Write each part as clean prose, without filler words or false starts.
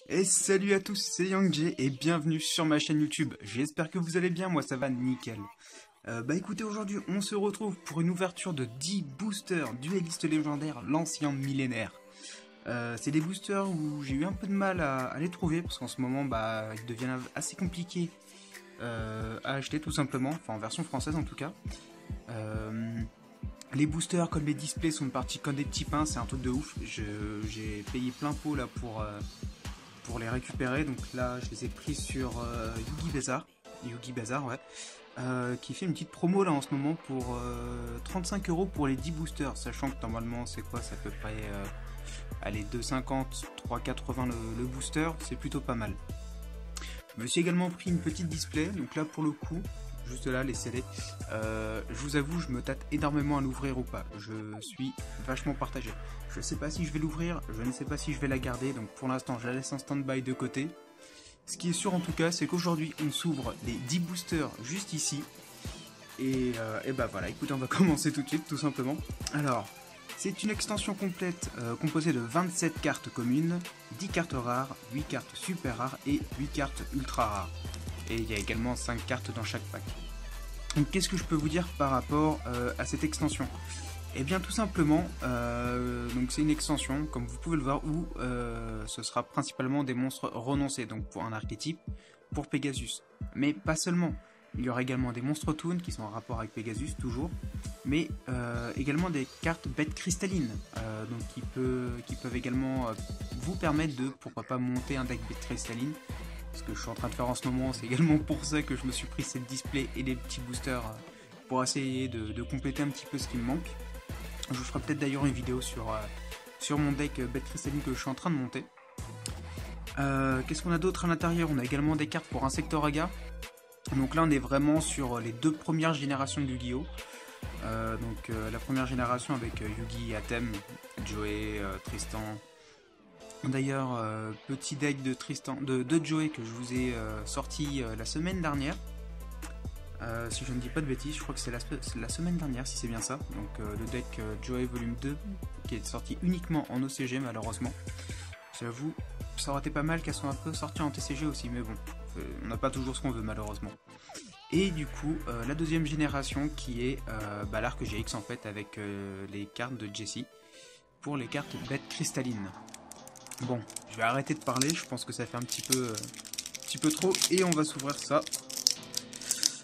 Et salut à tous, c'est YangJ et bienvenue sur ma chaîne YouTube. J'espère que vous allez bien, moi ça va nickel. Écoutez, aujourd'hui on se retrouve pour une ouverture de 10 boosters duellistes légendaires, l'ancien millénaire. C'est des boosters où j'ai eu un peu de mal à les trouver parce qu'en ce moment ils deviennent assez compliqués à acheter tout simplement, enfin en version française en tout cas. Les boosters comme les displays sont partis comme des petits pains, c'est un truc de ouf. J'ai payé plein pot là pour les récupérer, donc là je les ai pris sur Yugi Bazaar, ouais, qui fait une petite promo là en ce moment pour 35 € pour les 10 boosters, sachant que normalement c'est quoi, c'est à peu près allez 2,50, 3,80 le booster, c'est plutôt pas mal. Je me suis également pris une petite display, donc là pour le coup, juste là les CD, je vous avoue je me tâte énormément à l'ouvrir ou pas, je suis vachement partagé. Je sais pas si je vais l'ouvrir, je ne sais pas si je vais la garder, donc pour l'instant je la laisse en stand-by de côté. Ce qui est sûr en tout cas, c'est qu'aujourd'hui on s'ouvre les 10 boosters juste ici. Et voilà, écoutez, on va commencer tout de suite, tout simplement. Alors, c'est une extension complète composée de 27 cartes communes, 10 cartes rares, 8 cartes super rares et 8 cartes ultra rares. Et il y a également 5 cartes dans chaque pack. Donc qu'est-ce que je peux vous dire par rapport à cette extension ? Eh bien tout simplement, donc c'est une extension, comme vous pouvez le voir, où ce sera principalement des monstres renoncés, donc pour un archétype, pour Pegasus. Mais pas seulement, il y aura également des monstres toon qui sont en rapport avec Pegasus, toujours, mais également des cartes bêtes cristallines, donc qui peuvent également vous permettre de, pourquoi pas, monter un deck bête cristalline. Ce que je suis en train de faire en ce moment, c'est également pour ça que je me suis pris cette display et des petits boosters pour essayer de compléter un petit peu ce qui me manque. Je vous ferai peut-être d'ailleurs une vidéo sur mon deck bête cristalline que je suis en train de monter. Qu'est-ce qu'on a d'autre à l'intérieur? On a également des cartes pour Insectoraga. Donc là on est vraiment sur les deux premières générations de Yu-Gi-Oh! La première génération avec Yugi, Atem, Joey, Tristan. D'ailleurs, petit deck de Tristan, de Joey que je vous ai sorti la semaine dernière. Si je ne dis pas de bêtises, je crois que c'est la semaine dernière, si c'est bien ça. Donc le deck Joey Volume 2, qui est sorti uniquement en OCG malheureusement. J'avoue, ça aurait été pas mal qu'elle soit un peu sortie en TCG aussi, mais bon, on n'a pas toujours ce qu'on veut malheureusement. Et du coup, la deuxième génération qui est l'Arc GX en fait, avec les cartes de Jessie, pour les cartes bêtes cristallines. Bon, je vais arrêter de parler, je pense que ça fait un petit peu trop, et on va s'ouvrir ça.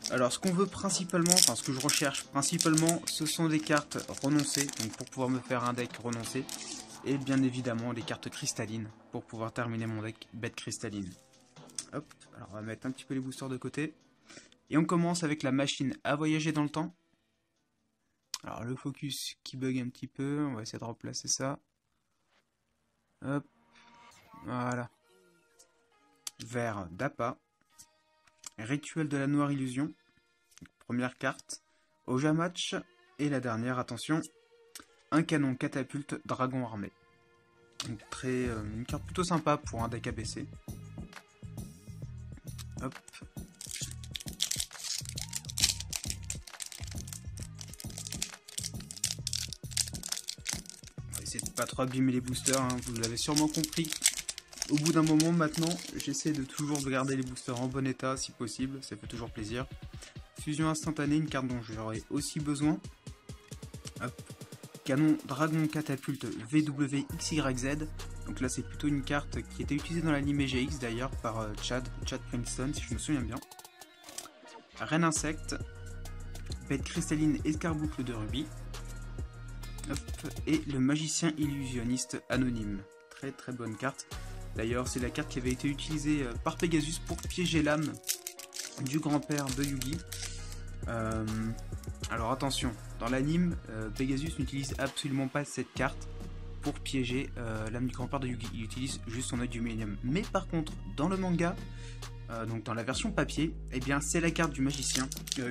Alors ce qu'on veut principalement, enfin ce que je recherche principalement, ce sont des cartes renoncées, donc pour pouvoir me faire un deck renoncé, et bien évidemment les cartes cristallines, pour pouvoir terminer mon deck bête cristalline. Hop, alors on va mettre un petit peu les boosters de côté, et on commence avec la machine à voyager dans le temps. Alors le focus qui bug un petit peu, on va essayer de replacer ça. Hop, voilà. Vert d'Appa. Rituel de la Noire Illusion, première carte, Oja Match, et la dernière, attention, un canon catapulte dragon armé. Donc une carte plutôt sympa pour un deck ABC. Hop. On va essayer de pas trop abîmer les boosters, hein, vous l'avez sûrement compris. Au bout d'un moment maintenant, j'essaie de toujours garder les boosters en bon état si possible, ça fait toujours plaisir. Fusion instantanée, une carte dont j'aurai aussi besoin. Hop. Canon Dragon Catapulte VWXYZ. Donc là c'est plutôt une carte qui était utilisée dans l'anime GX d'ailleurs par Chad Princeton si je me souviens bien. Reine Insecte. Bête cristalline escarboucle de rubis. Hop. Et le magicien illusionniste anonyme. Très très bonne carte. D'ailleurs, c'est la carte qui avait été utilisée par Pegasus pour piéger l'âme du grand-père de Yugi. Alors attention, dans l'anime, Pegasus n'utilise absolument pas cette carte pour piéger l'âme du grand-père de Yugi. Il utilise juste son œil du Millennium. Mais par contre, dans le manga, donc dans la version papier, eh bien c'est la carte du magicien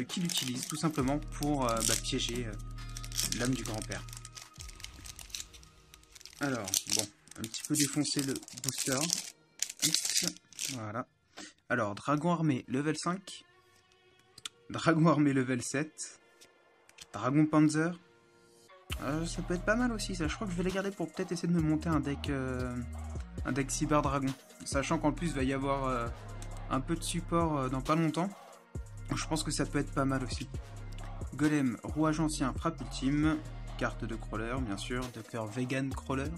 qui l'utilise tout simplement pour piéger l'âme du grand-père. Alors, bon. Un petit peu défoncer le booster. Voilà. Alors, Dragon Armé level 5. Dragon Armé level 7. Dragon Panzer. Ça peut être pas mal aussi, ça. Je crois que je vais les garder pour peut-être essayer de me monter un deck un deck Cyber Dragon. Sachant qu'en plus, il va y avoir un peu de support dans pas longtemps. Je pense que ça peut être pas mal aussi. Golem, rouage ancien, frappe ultime. Carte de crawler, bien sûr. Docteur Vegan Crawler.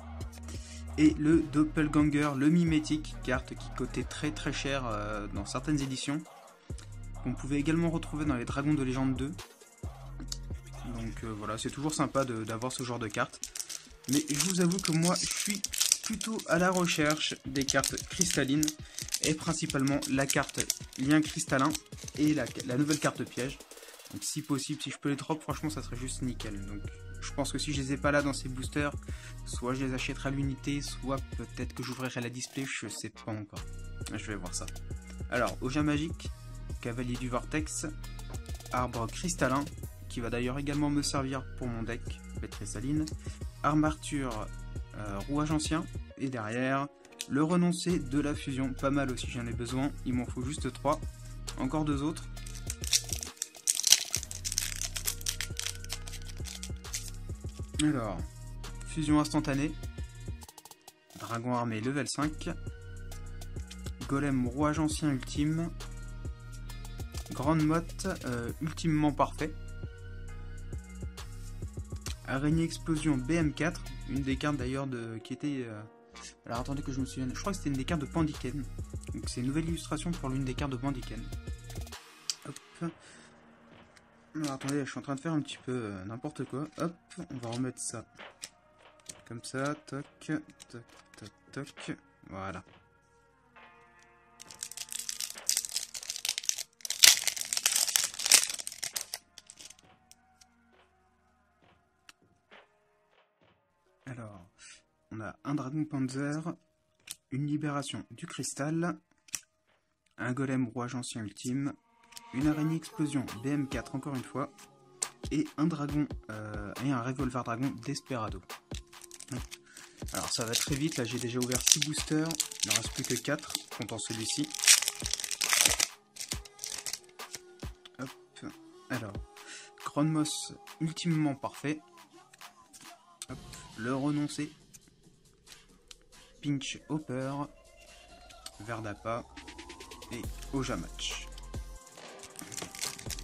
Et le Doppelganger, le mimétique. Carte qui coûtait très très cher dans certaines éditions. Qu'on pouvait également retrouver dans les Dragons de Légende 2. Donc voilà, c'est toujours sympa d'avoir ce genre de cartes. Mais je vous avoue que moi, je suis plutôt à la recherche des cartes cristallines. Et principalement la carte lien cristallin et la nouvelle carte piège. Donc si possible, si je peux les drop, franchement ça serait juste nickel. Donc je pense que si je les ai pas là dans ces boosters, soit je les achèterai à l'unité, soit peut-être que j'ouvrirai la display, je sais pas encore. Je vais voir ça. Alors, Oja Magique, Cavalier du Vortex, Arbre Cristallin, qui va d'ailleurs également me servir pour mon deck, bête cristalline, Armature, Rouage Ancien, et derrière, le Renoncé de la Fusion, pas mal aussi, j'en ai besoin, il m'en faut juste 3, encore 2 autres. Alors, Fusion instantanée, Dragon armé level 5, Golem rouage ancien ultime, Grande Motte ultimement parfait, Araignée explosion BM4, une des cartes d'ailleurs qui était... alors attendez que je me souvienne, je crois que c'était une des cartes de Pandiken, donc c'est une nouvelle illustration pour l'une des cartes de Pandiken. Hop. Alors attendez, je suis en train de faire un petit peu n'importe quoi. Hop, on va remettre ça. Comme ça, toc, toc, toc, toc. Voilà. Alors, on a un Dragon Panzer, une libération du cristal, un Golem rouage ancien ultime, une araignée explosion BM4 encore une fois, et un dragon et un revolver dragon Desperado. Alors ça va très vite, là j'ai déjà ouvert 6 boosters, il ne reste plus que 4, comptant celui-ci. Hop, alors, Grande Mosse ultimement parfait, hop, le Renoncé, Pinch Hopper, Verdapa et Oja Match.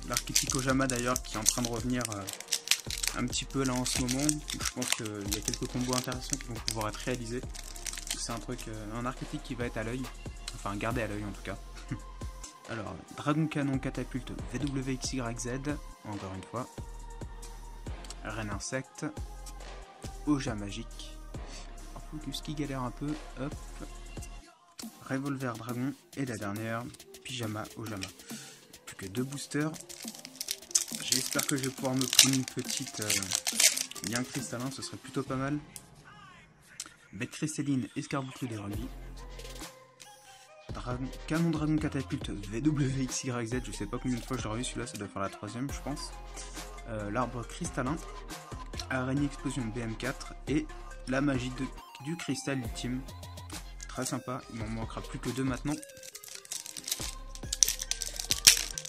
L'archétype Ojama d'ailleurs qui est en train de revenir un petit peu là en ce moment. Je pense qu'il y a quelques combos intéressants qui vont pouvoir être réalisés. C'est un truc, un archétype qui va être à l'œil, enfin gardé à l'œil en tout cas. Alors, Dragon Canon Catapulte VWXYZ, encore une fois. Reine Insecte, Oja Magique. Focus qui galère un peu, hop. Revolver Dragon et la dernière, Pyjama Ojama. Plus que 2 boosters. J'espère que je vais pouvoir me prendre une petite lien cristallin, ce serait plutôt pas mal. Bête cristalline, escarboucleux des rubis. Canon Dragon Catapulte VWXYZ, je sais pas combien de fois je l'ai revu celui-là, ça doit faire la 3ème je pense. L'arbre cristallin, araignée explosion BM4 et la magie du cristal ultime. Très sympa, il m'en manquera plus que 2 maintenant.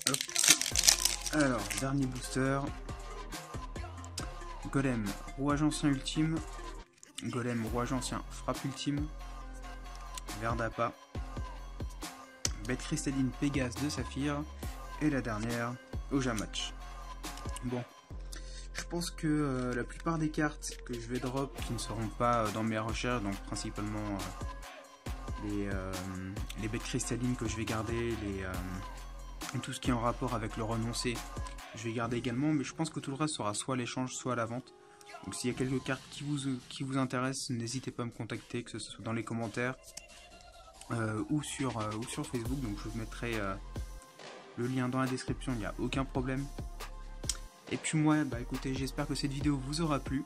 Hop. Alors, dernier booster. Golem, rouage ancien ultime. Golem, rouage ancien, frappe ultime. Verdapa. Bête cristalline, Pégase de Saphir. Et la dernière, Oja Match. Bon. Je pense que la plupart des cartes que je vais drop qui ne seront pas dans mes recherches, donc principalement les bêtes cristallines que je vais garder, tout ce qui est en rapport avec le renoncé, je vais garder également, mais je pense que tout le reste sera soit à l'échange, soit à la vente. Donc s'il y a quelques cartes qui vous intéressent, n'hésitez pas à me contacter, que ce soit dans les commentaires ou sur Facebook. Donc je vous mettrai le lien dans la description, il n'y a aucun problème. Et puis moi, bah écoutez, j'espère que cette vidéo vous aura plu.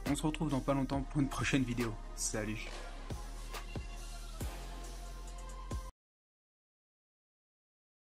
On se retrouve dans pas longtemps pour une prochaine vidéo. Salut!